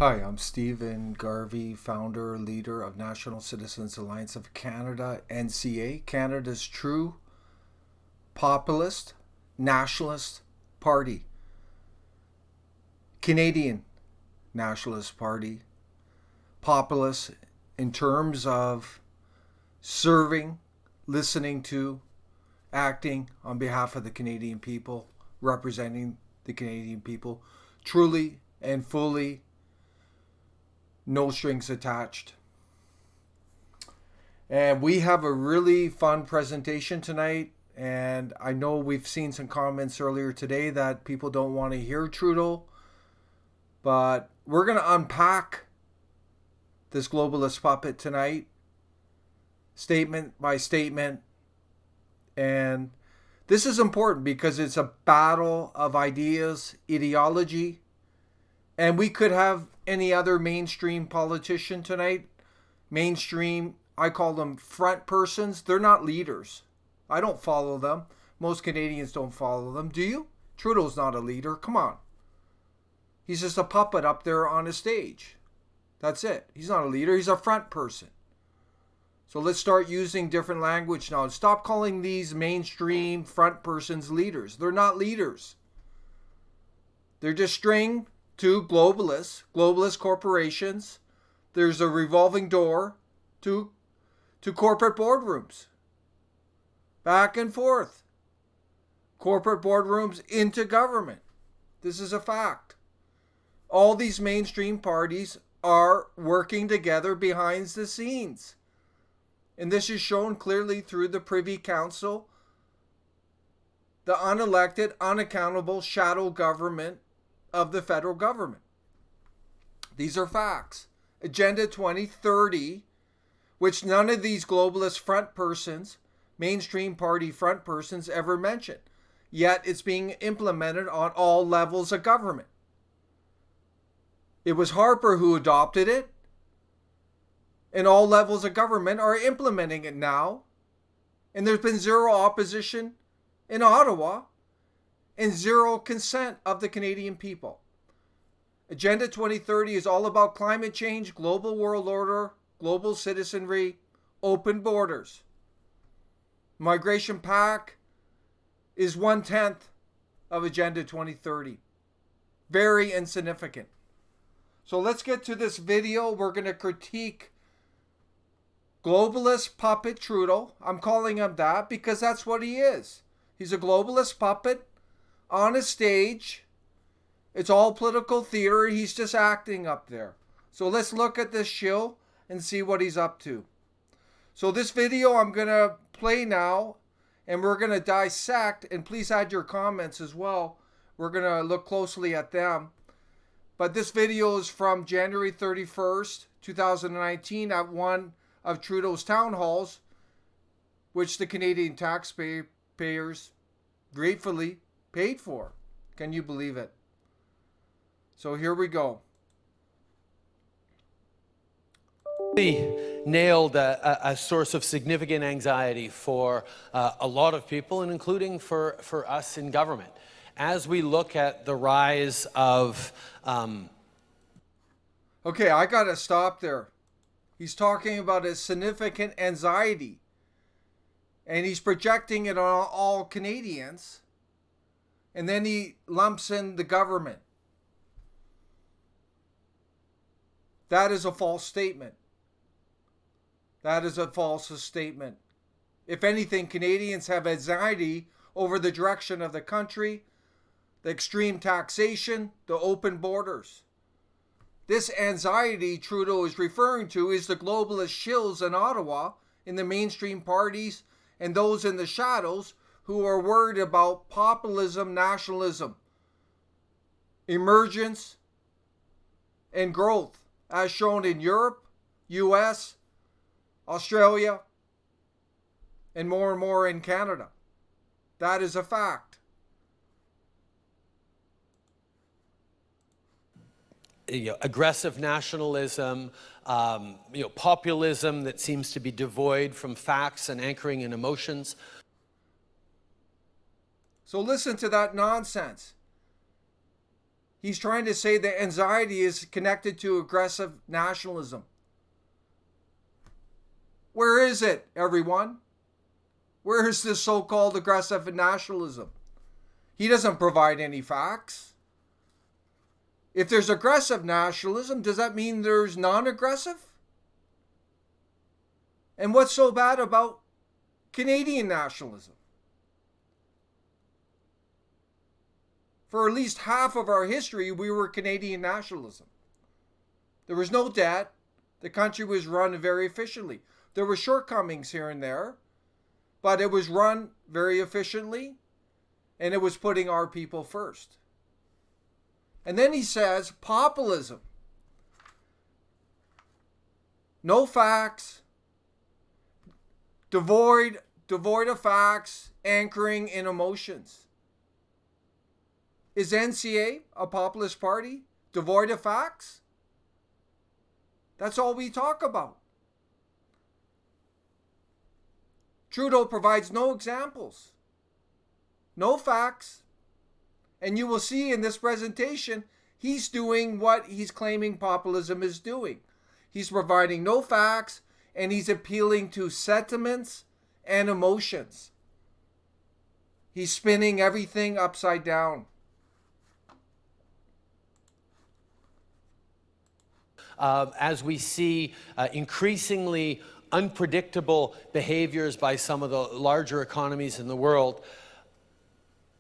Hi, I'm Stephen Garvey, founder, leader of National Citizens Alliance of Canada, NCA, Canada's true populist, nationalist party. Canadian Nationalist Party. Populist in terms of serving, listening to, acting on behalf of the Canadian people, representing the Canadian people, truly and fully, no strings attached. And we have a really fun presentation tonight. And I know we've seen some comments earlier today that people don't want to hear Trudeau. But we're going to unpack this globalist puppet tonight, statement by statement. And this is important because it's a battle of ideas, ideology. And we could have any other mainstream politician tonight. Mainstream, I call them front persons. They're not leaders. I don't follow them. Most Canadians don't follow them. Do you? Trudeau's not a leader. Come on. He's just a puppet up there on a stage. That's it. He's not a leader. He's a front person. So let's start using different language now. Stop calling these mainstream front persons leaders. They're not leaders. They're just string to globalist corporations. There's a revolving door to corporate boardrooms. Back and forth. Corporate boardrooms into government. This is a fact. All these mainstream parties are working together behind the scenes. And this is shown clearly through the Privy Council, the unelected, unaccountable shadow government of the federal government. These are facts. Agenda 2030, which none of these globalist front persons, mainstream party front persons ever mention. Yet it's being implemented on all levels of government. It was Harper who adopted it, and all levels of government are implementing it now. And there's been zero opposition in Ottawa and zero consent of the Canadian people. Agenda 2030 is all about climate change, global world order, global citizenry, open borders. Migration Pact is 1/10 of Agenda 2030. Very insignificant. So let's get to this video. We're going to critique globalist puppet Trudeau. I'm calling him that because that's what he is. He's a globalist puppet on a stage. It's all political theater. He's just acting up there. So let's look at this shill and see what he's up to. So this video I'm going to play now, and we're going to dissect, and please add your comments as well. We're going to look closely at them. But this video is from January 31st, 2019 at one of Trudeau's town halls, which the Canadian taxpayers gratefully paid for. Can you believe it? So here we go. Nailed a source of significant anxiety for a lot of people, and including for us in government. As we look at the rise of... Okay, I got to stop there. He's talking about a significant anxiety. And he's projecting it on all Canadians. And then he lumps in the government. That is a false statement. That is a false statement. If anything, Canadians have anxiety over the direction of the country, the extreme taxation, the open borders. This anxiety Trudeau is referring to is the globalist shills in Ottawa, in the mainstream parties, and those in the shadows who are worried about populism, nationalism, emergence, and growth, as shown in Europe, US, Australia, and more in Canada. That is a fact. Aggressive nationalism, populism that seems to be devoid from facts and anchoring in emotions. So listen to that nonsense. He's trying to say that anxiety is connected to aggressive nationalism. Where is it, everyone? Where is this so-called aggressive nationalism? He doesn't provide any facts. If there's aggressive nationalism, does that mean there's non-aggressive? And what's so bad about Canadian nationalism? For at least half of our history, we were Canadian nationalism. There was no debt. The country was run very efficiently. There were shortcomings here and there, but it was run very efficiently, and it was putting our people first. And then he says, populism. No facts, devoid of facts, anchoring in emotions. Is NCA a populist party devoid of facts? That's all we talk about. Trudeau provides no examples, no facts, and you will see in this presentation, he's doing what he's claiming populism is doing. He's providing no facts, and he's appealing to sentiments and emotions. He's spinning everything upside down. As we see increasingly unpredictable behaviors by some of the larger economies in the world,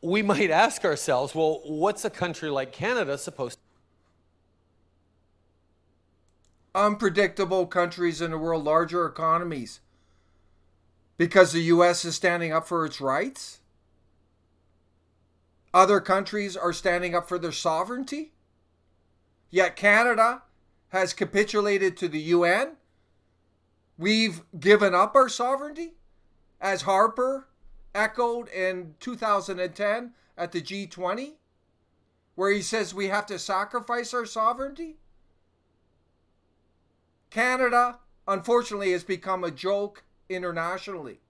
we might ask ourselves, well, what's a country like Canada supposed to do? Unpredictable countries in the world, larger economies, because the U.S. is standing up for its rights? Other countries are standing up for their sovereignty? Yet Canada has capitulated to the UN. We've given up our sovereignty, as Harper echoed in 2010 at the G20, where he says we have to sacrifice our sovereignty. Canada, unfortunately, has become a joke internationally.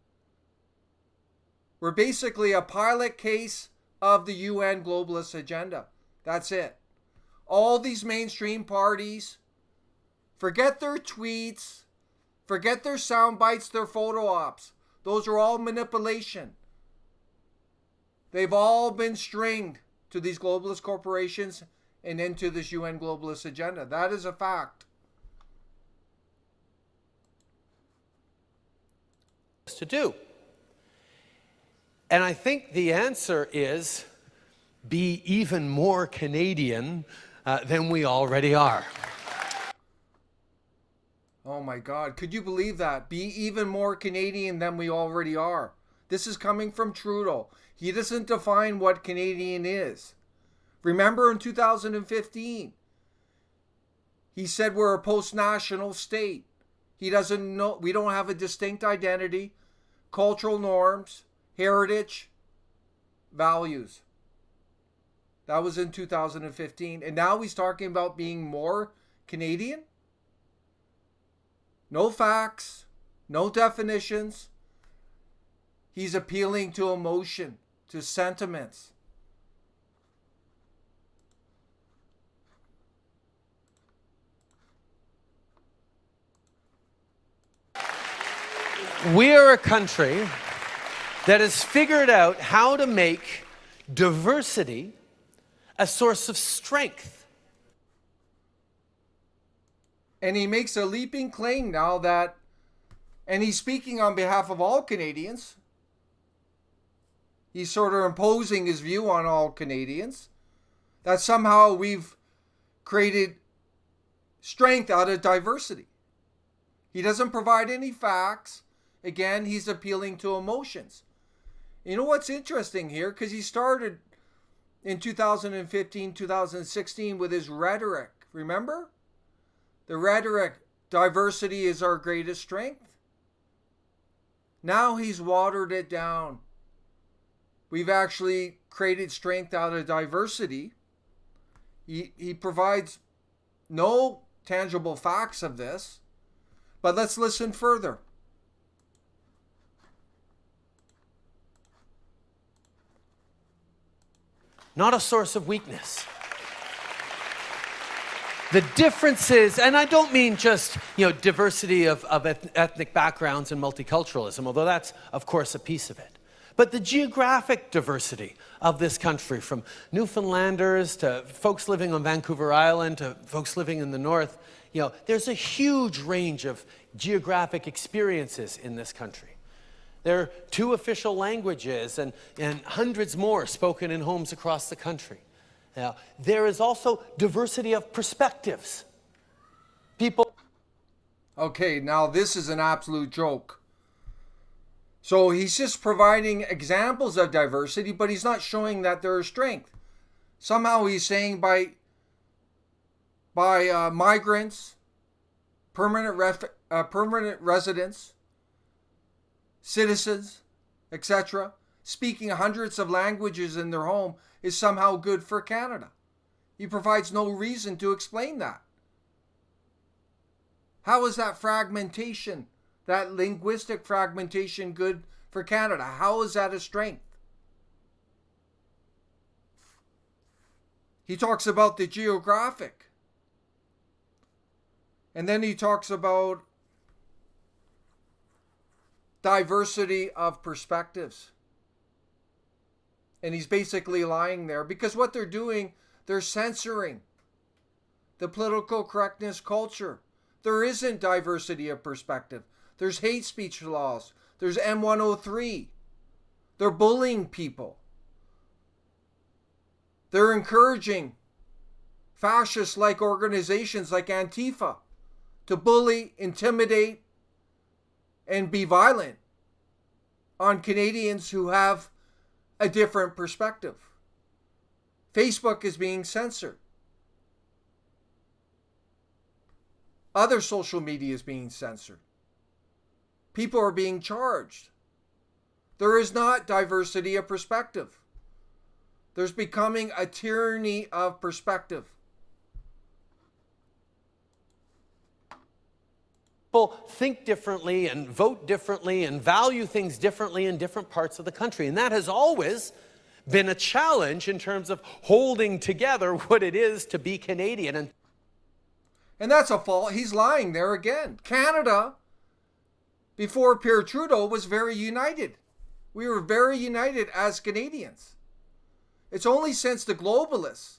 We're basically a pilot case of the UN globalist agenda. That's it. All these mainstream parties, forget their tweets, forget their sound bites, their photo ops. Those are all manipulation. They've all been stringed to these globalist corporations and into this UN globalist agenda. That is a fact. To do? And I think the answer is be even more Canadian than we already are. Oh my God, could you believe that? Be even more Canadian than we already are. This is coming from Trudeau. He doesn't define what Canadian is. Remember in 2015, he said we're a post-national state. He doesn't know, we don't have a distinct identity, cultural norms, heritage, values. That was in 2015. And now he's talking about being more Canadian? No facts, no definitions. He's appealing to emotion, to sentiments. We are a country that has figured out how to make diversity a source of strength. And he makes a leaping claim now that, and he's speaking on behalf of all Canadians. He's sort of imposing his view on all Canadians, that somehow we've created strength out of diversity. He doesn't provide any facts. Again, he's appealing to emotions. You know what's interesting here? Because he started in 2015, 2016 with his rhetoric. Remember? The rhetoric, diversity is our greatest strength. Now he's watered it down. We've actually created strength out of diversity. He provides no tangible facts of this. But let's listen further. Not a source of weakness. The differences, and I don't mean just, diversity of ethnic backgrounds and multiculturalism, although that's, of course, a piece of it. But the geographic diversity of this country, from Newfoundlanders to folks living on Vancouver Island to folks living in the north, there's a huge range of geographic experiences in this country. There are 2 official languages and hundreds more spoken in homes across the country. Now, there is also diversity of perspectives. People... Okay, now this is an absolute joke. So he's just providing examples of diversity, but he's not showing that there is strength. Somehow he's saying by migrants, permanent residents, citizens, etc., speaking hundreds of languages in their home is somehow good for Canada. He provides no reason to explain that. How is that fragmentation, that linguistic fragmentation, good for Canada? How is that a strength? He talks about the geographic. And then he talks about diversity of perspectives. And he's basically lying there, because what they're doing, they're censoring the political correctness culture. There isn't diversity of perspective. There's hate speech laws. There's M103. They're bullying people. They're encouraging fascist-like organizations like Antifa to bully, intimidate, and be violent on Canadians who have a different perspective. Facebook is being censored. Other social media is being censored. People are being charged. There is not diversity of perspective. There's becoming a tyranny of perspective. People think differently and vote differently and value things differently in different parts of the country. And that has always been a challenge in terms of holding together what it is to be Canadian. And that's a fault. He's lying there again. Canada, before Pierre Trudeau, was very united. We were very united as Canadians. It's only since the globalists,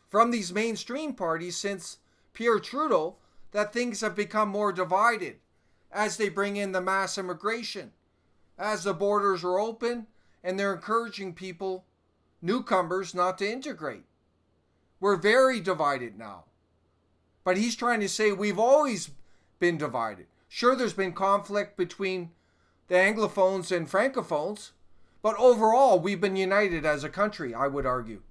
from these mainstream parties, since Pierre Trudeau, that things have become more divided as they bring in the mass immigration, as the borders are open and they're encouraging people, newcomers, not to integrate. We're very divided now. But he's trying to say we've always been divided. Sure, there's been conflict between the Anglophones and Francophones, but overall, we've been united as a country, I would argue.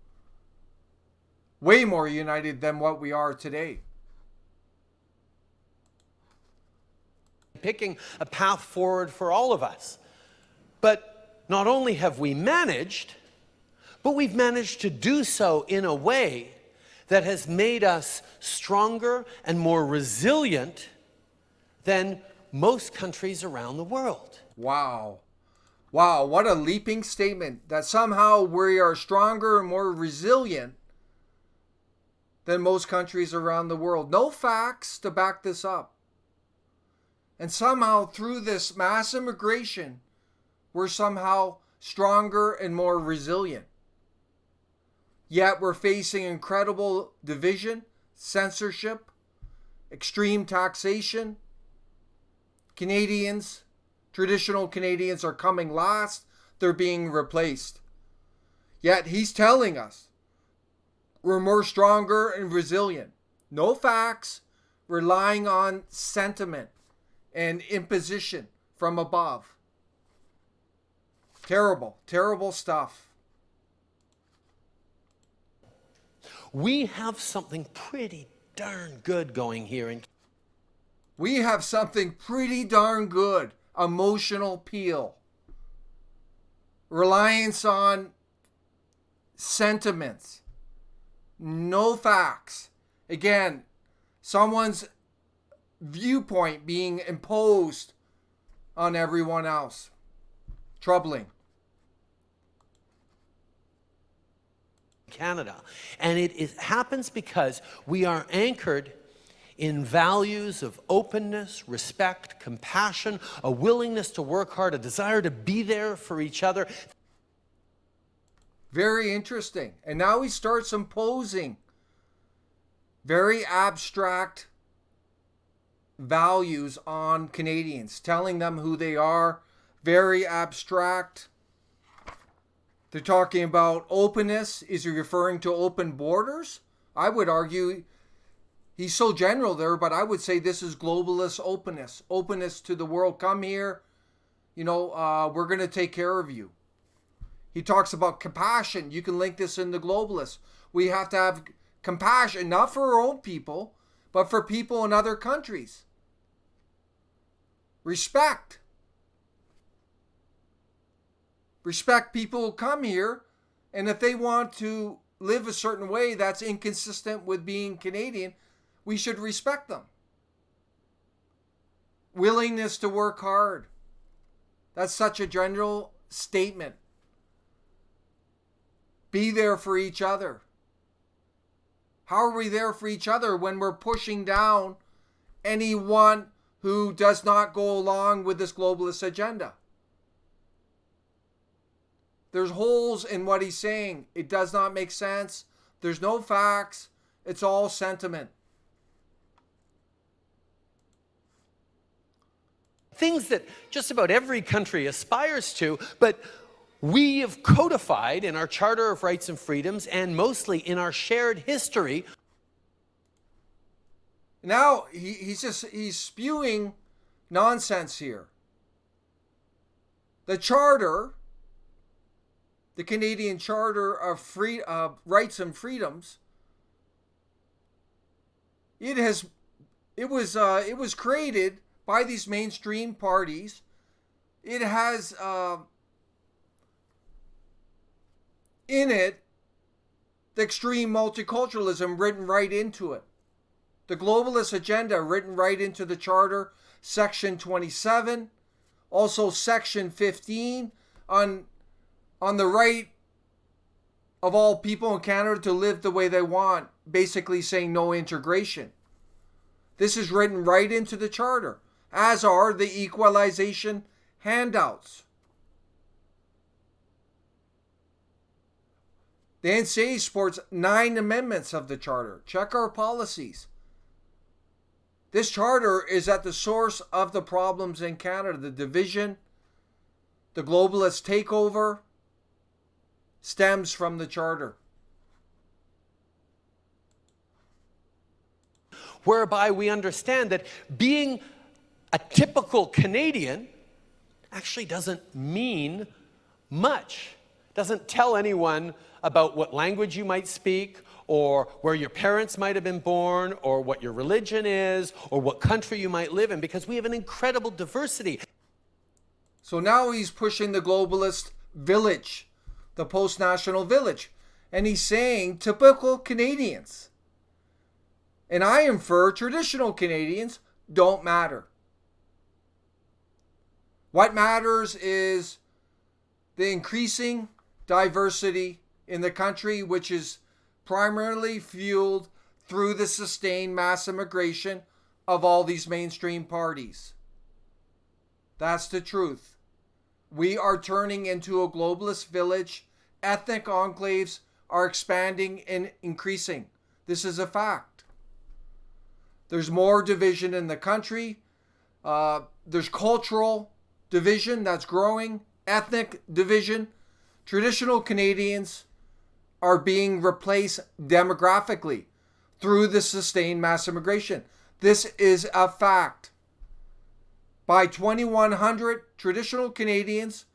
Way more united than what we are today. Picking a path forward for all of us. But not only have we managed, but we've managed to do so in a way that has made us stronger and more resilient than most countries around the world. Wow. Wow, what a leaping statement, that somehow we are stronger and more resilient than most countries around the world. No facts to back this up. And somehow through this mass immigration, we're somehow stronger and more resilient. Yet we're facing incredible division, censorship, extreme taxation. Canadians, traditional Canadians, are coming last. They're being replaced. Yet he's telling us we're more stronger and resilient. No facts, relying on sentiment and imposition from above. Terrible, terrible stuff. We have something pretty darn good going here. We have something pretty darn good. Emotional appeal. Reliance on sentiments. No facts. Again, someone's viewpoint being imposed on everyone else. Troubling. Canada. And it happens because we are anchored in values of openness, respect, compassion, a willingness to work hard, a desire to be there for each other. Very interesting. And now he starts imposing very abstract values on Canadians, telling them who they are, very abstract. They're talking about openness. Is he referring to open borders? I would argue he's so general there, but I would say this is globalist openness. Openness to the world. Come here. We're going to take care of you. He talks about compassion. You can link this in the globalists. We have to have compassion, not for our own people, but for people in other countries. Respect. Respect people who come here, and if they want to live a certain way that's inconsistent with being Canadian, we should respect them. Willingness to work hard. That's such a general statement. Be there for each other. How are we there for each other when we're pushing down anyone who does not go along with this globalist agenda? There's holes in what he's saying. It does not make sense. There's no facts. It's all sentiment. Things that just about every country aspires to, but we have codified in our Charter of Rights and Freedoms and mostly in our shared history. Now he's spewing nonsense here. The Charter, the Canadian Charter of Rights and Freedoms, it was created by these mainstream parties. It has in it the extreme multiculturalism written right into it. The globalist agenda written right into the Charter, Section 27, also Section 15 on the right of all people in Canada to live the way they want, basically saying no integration. This is written right into the Charter, as are the equalization handouts. The NCA supports 9 amendments of the Charter. Check our policies. This Charter is at the source of the problems in Canada. The division, the globalist takeover, stems from the Charter. Whereby we understand that being a typical Canadian actually doesn't mean much. Doesn't tell anyone about what language you might speak, or where your parents might have been born, or what your religion is, or what country you might live in, because we have an incredible diversity. So now he's pushing the globalist village, the post-national village, and he's saying typical Canadians. And I infer traditional Canadians don't matter. What matters is the increasing diversity in the country, which is primarily fueled through the sustained mass immigration of all these mainstream parties. That's the truth. We are turning into a globalist village. Ethnic enclaves are expanding and increasing. This is a fact. There's more division in the country. There's cultural division that's growing, ethnic division. Traditional Canadians are being replaced demographically through the sustained mass immigration. This is a fact. By 2100, traditional Canadians,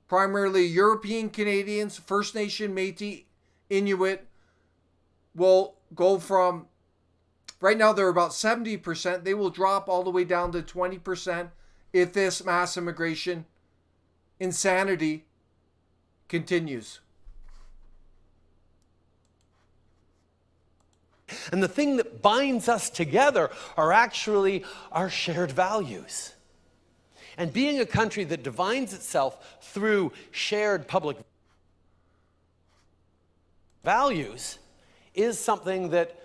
primarily European Canadians, First Nation, Métis, Inuit, will go from, right now they're about 70%, they will drop all the way down to 20% if this mass immigration insanity continues. And the thing that binds us together are actually our shared values. And being a country that defines itself through shared public values is something that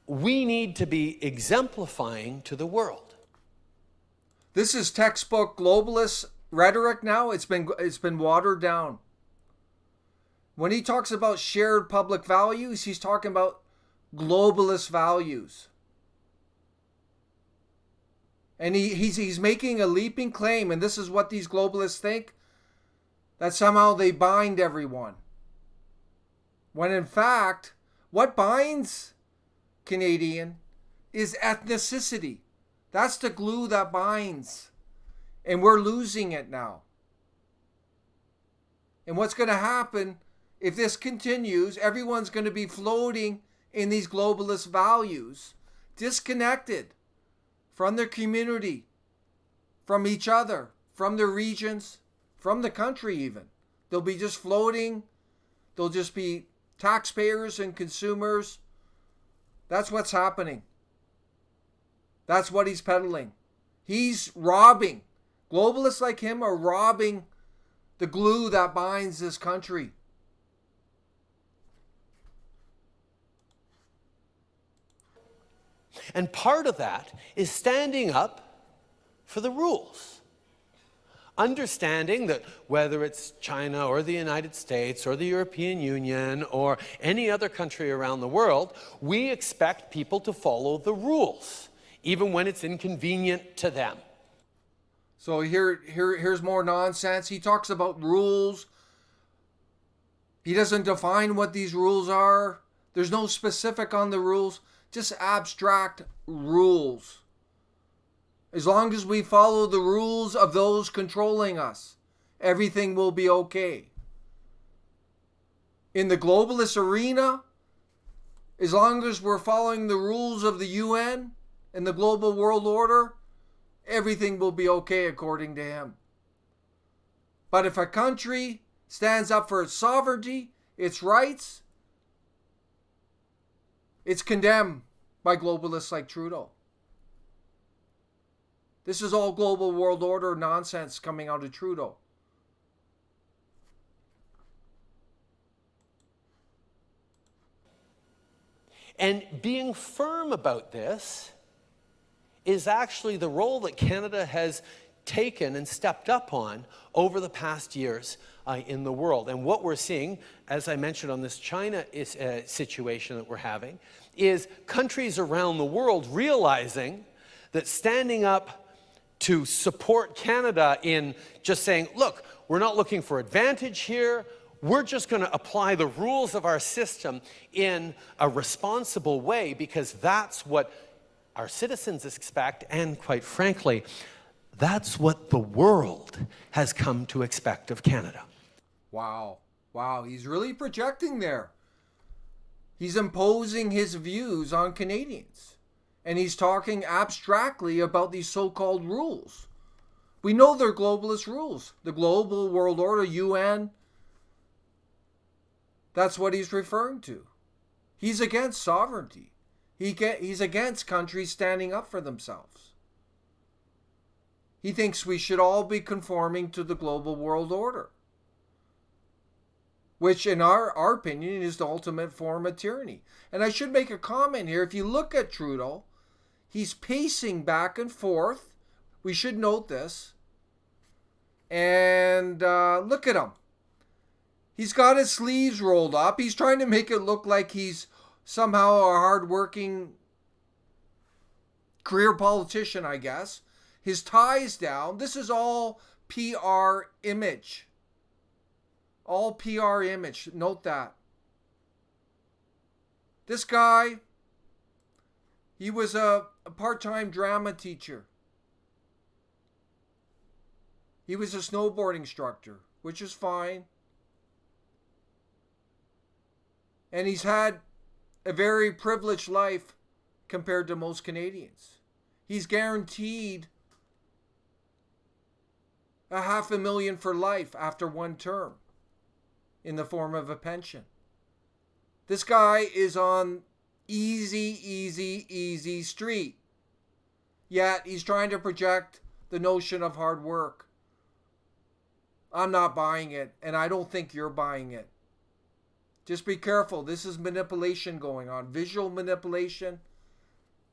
we need to be exemplifying to the world. This is textbook globalist rhetoric now. It's been watered down. When he talks about shared public values, he's talking about globalist values. And he's making a leaping claim, and this is what these globalists think, that somehow they bind everyone. When in fact, what binds Canadian is ethnicity. That's the glue that binds. And we're losing it now. And what's going to happen if this continues, everyone's going to be floating in these globalist values, disconnected from their community, from each other, from their regions, from the country even. They'll be just floating. They'll just be taxpayers and consumers. That's what's happening. That's what he's peddling. He's robbing. Globalists like him are robbing the glue that binds this country. And part of that is standing up for the rules. Understanding that whether it's China or the United States or the European Union or any other country around the world, we expect people to follow the rules, even when it's inconvenient to them. So here's more nonsense. He talks about rules. He doesn't define what these rules are. There's no specific on the rules, just abstract rules. As long as we follow the rules of those controlling us, everything will be okay. In the globalist arena, as long as we're following the rules of the UN and the global world order, everything will be okay according to him. But if a country stands up for its sovereignty, its rights, it's condemned by globalists like Trudeau. This is all global world order nonsense coming out of Trudeau. And being firm about this is actually the role that Canada has taken and stepped up on over the past years in the world. And what we're seeing, as I mentioned on this China situation that we're having, is countries around the world realizing that standing up to support Canada in just saying, look, we're not looking for advantage here. We're just going to apply the rules of our system in a responsible way because that's what our citizens expect, and quite frankly, that's what the world has come to expect of Canada. Wow, he's really projecting there. He's imposing his views on Canadians. And he's talking abstractly about these so-called rules. We know they're globalist rules. The global world order, UN, that's what he's referring to. He's against sovereignty. He's against countries standing up for themselves. He thinks we should all be conforming to the global world order, which in our opinion is the ultimate form of tyranny. And I should make a comment here. If you look at Trudeau, he's pacing back and forth. We should note this. And look at him. He's got his sleeves rolled up. He's trying to make it look like he's somehow a hardworking career politician, I guess. His tie's down. This is all PR image. All PR image. Note that. This guy, he was a part-time drama teacher. He was a snowboard instructor, which is fine. And he's had a very privileged life compared to most Canadians. He's guaranteed $500,000 for life after one term in the form of a pension. This guy is on easy street. Yet he's trying to project the notion of hard work. I'm not buying it, and I don't think you're buying it. Just be careful. This is manipulation going on, visual manipulation,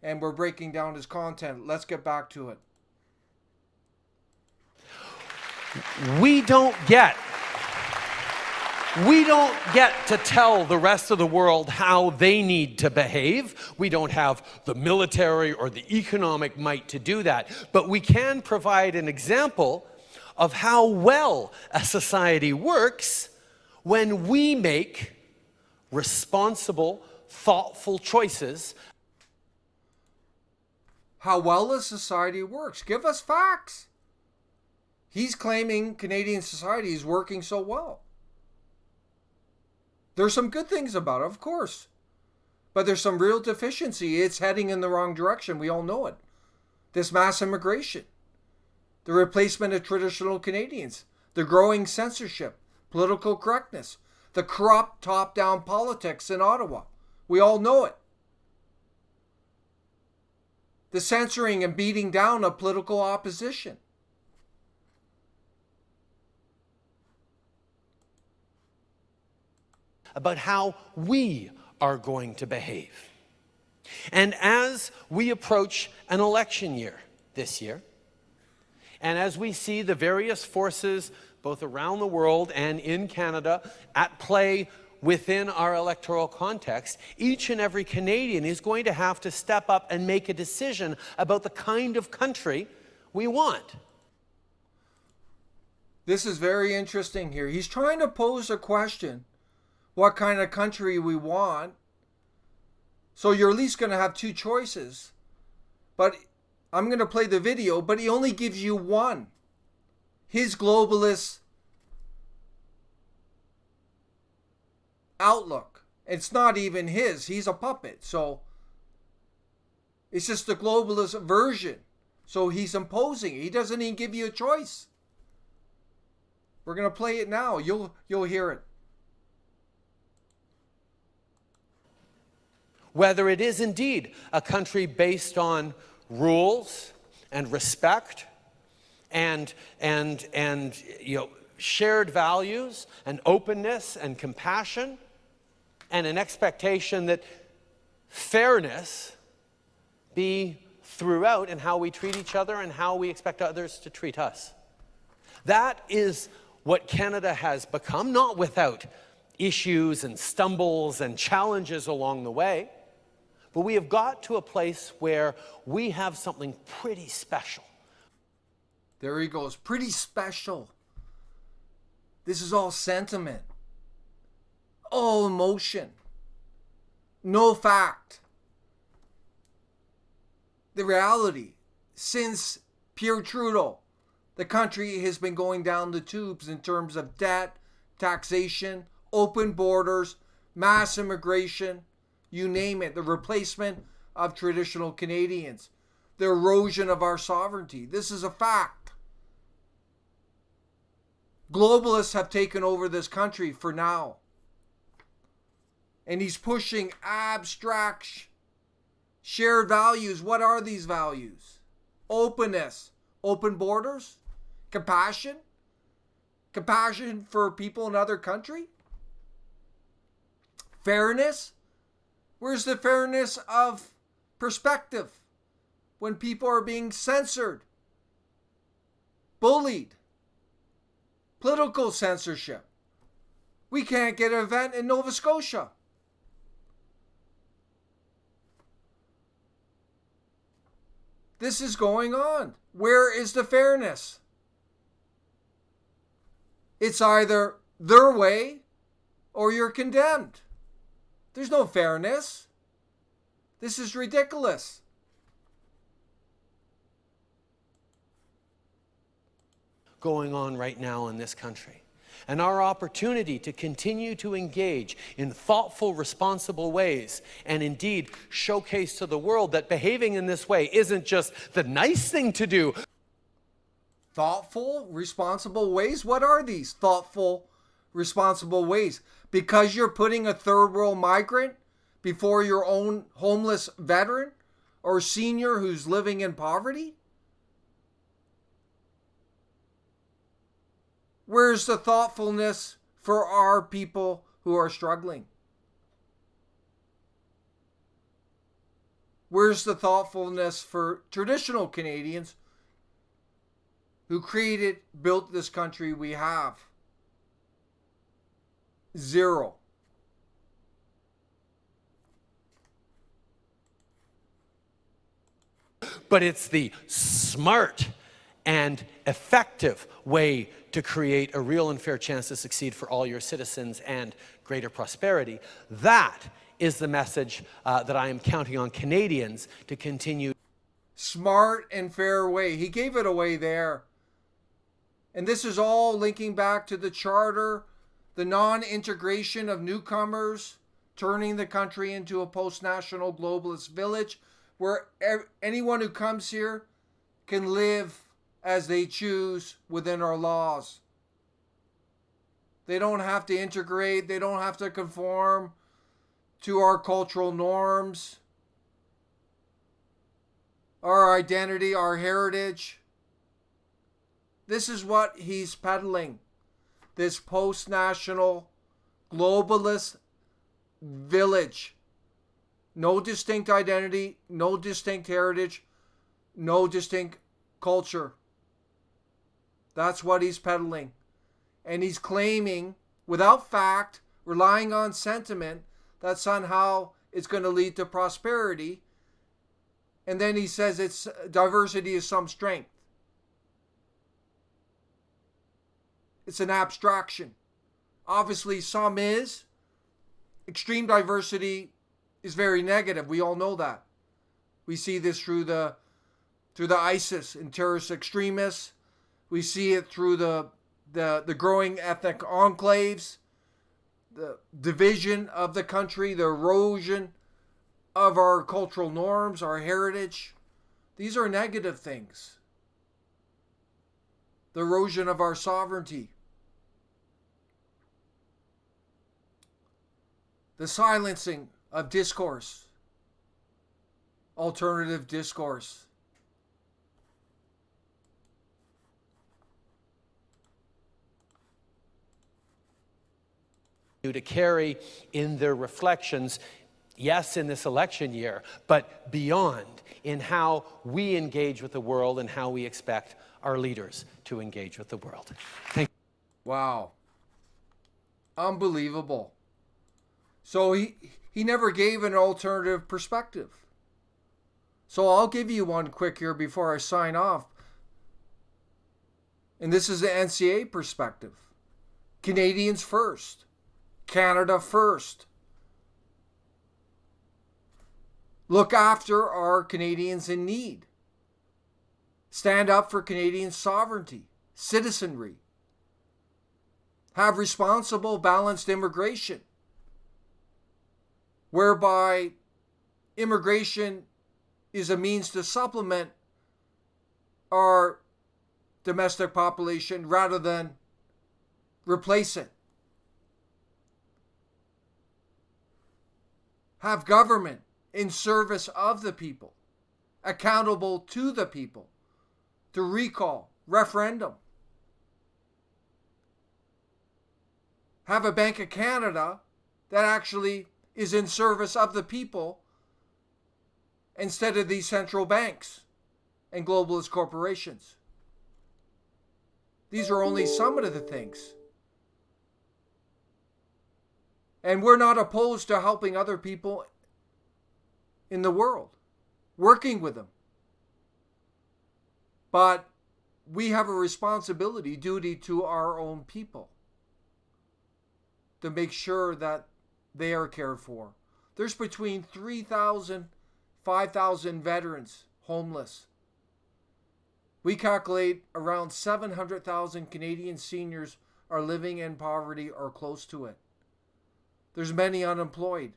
and we're breaking down his content. Let's get back to it. We don't get to tell the rest of the world how they need to behave. We don't have the military or the economic might to do that. But we can provide an example of how well a society works when we make responsible, thoughtful choices. How well a society works. Give us facts. He's claiming Canadian society is working so well. There's some good things about it, of course. But there's some real deficiency. It's heading in the wrong direction. We all know it. This mass immigration. The replacement of traditional Canadians. The growing censorship. Political correctness. The corrupt top-down politics in Ottawa. We all know it. The censoring and beating down of political opposition. About how we are going to behave. And as we approach an election year this year, and as we see the various forces both around the world and in Canada at play within our electoral context, each and every Canadian is going to have to step up and make a decision about the kind of country we want. This is very interesting here. He's trying to pose a question. What kind of country we want. So you're at least going to have two choices. But I'm going to play the video, but he only gives you one. His globalist outlook. It's not even his. He's a puppet. So it's just the globalist version. So he's imposing. He doesn't even give you a choice. We're going to play it now. You'll hear it. Whether it is indeed a country based on rules and respect and shared values and openness and compassion and an expectation that fairness be throughout in how we treat each other and how we expect others to treat us. That is what Canada has become, not without issues and stumbles and challenges along the way. But we have got to a place where we have something pretty special. There he goes. Pretty special. This is all sentiment. All emotion. No fact. The reality. Since Pierre Trudeau, the country has been going down the tubes in terms of debt, taxation, open borders, mass immigration. You name it, the replacement of traditional Canadians, the erosion of our sovereignty. This is a fact. Globalists have taken over this country for now. And he's pushing abstract, shared values. What are these values? Openness, open borders, compassion, compassion for people in other country, fairness. Where's the fairness of perspective when people are being censored, bullied, political censorship? We can't get an event in Nova Scotia. This is going on. Where is the fairness? It's either their way or you're condemned. There's no fairness. This is ridiculous. Going on right now in this country. And our opportunity to continue to engage in thoughtful, responsible ways and indeed showcase to the world that behaving in this way isn't just the nice thing to do. Thoughtful, responsible ways? What are these thoughtful, responsible ways? Because you're putting a third world migrant before your own homeless veteran or senior who's living in poverty? Where's the thoughtfulness for our people who are struggling? Where's the thoughtfulness for traditional Canadians who built this country we have? Zero. But it's the smart and effective way to create a real and fair chance to succeed for all your citizens and greater prosperity. That is the message that I am counting on Canadians to continue. Smart and fair way. He gave it away there. And this is all linking back to the charter, the non-integration of newcomers, turning the country into a post-national globalist village where anyone who comes here can live as they choose within our laws. They don't have to integrate. They don't have to conform to our cultural norms, our identity, our heritage. This is what he's peddling. This post-national globalist village. No distinct identity, no distinct heritage, no distinct culture. That's what he's peddling. And he's claiming, without fact, relying on sentiment, that somehow it's going to lead to prosperity. And then he says it's diversity is some strength. It's an abstraction. Obviously, some is. Extreme diversity is very negative. We all know that. We see this through the ISIS and terrorist extremists. We see it through the growing ethnic enclaves, the division of the country, the erosion of our cultural norms, our heritage. These are negative things. The erosion of our sovereignty. The silencing of discourse, alternative discourse. To carry in their reflections, yes, in this election year, but beyond, in how we engage with the world and how we expect our leaders to engage with the world. Thank you. Wow. Unbelievable. So he never gave an alternative perspective. So I'll give you one quick here before I sign off. And this is the NCA perspective. Canadians first. Canada first. Look after our Canadians in need. Stand up for Canadian sovereignty, citizenry. Have responsible, balanced immigration, whereby immigration is a means to supplement our domestic population rather than replace it. Have government in service of the people, accountable to the people, to recall, referendum. Have a Bank of Canada that actually is in service of the people instead of these central banks and globalist corporations. These are only some of the things. And we're not opposed to helping other people in the world, working with them. But we have a responsibility, duty to our own people to make sure that they are cared for. There's between 3,000, 5,000 veterans homeless. We calculate around 700,000 Canadian seniors are living in poverty or close to it. There's many unemployed.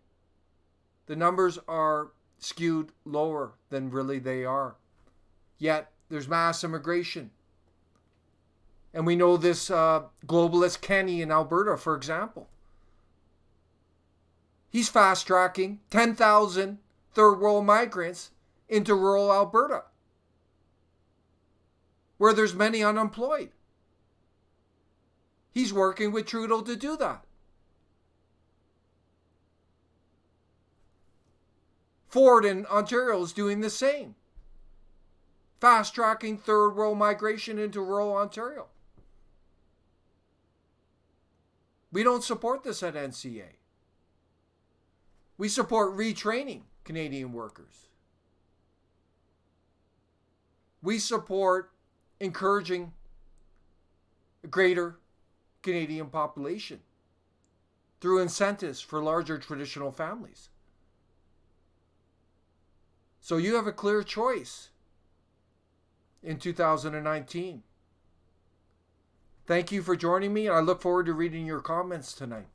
The numbers are skewed lower than really they are. Yet there's mass immigration. And we know this globalist Kenny in Alberta, for example. He's fast-tracking 10,000 third world migrants into rural Alberta, where there's many unemployed. He's working with Trudeau to do that. Ford in Ontario is doing the same. Fast-tracking third world migration into rural Ontario. We don't support this at NCA. We support retraining Canadian workers. We support encouraging a greater Canadian population through incentives for larger traditional families. So you have a clear choice in 2019. Thank you for joining me, and I look forward to reading your comments tonight.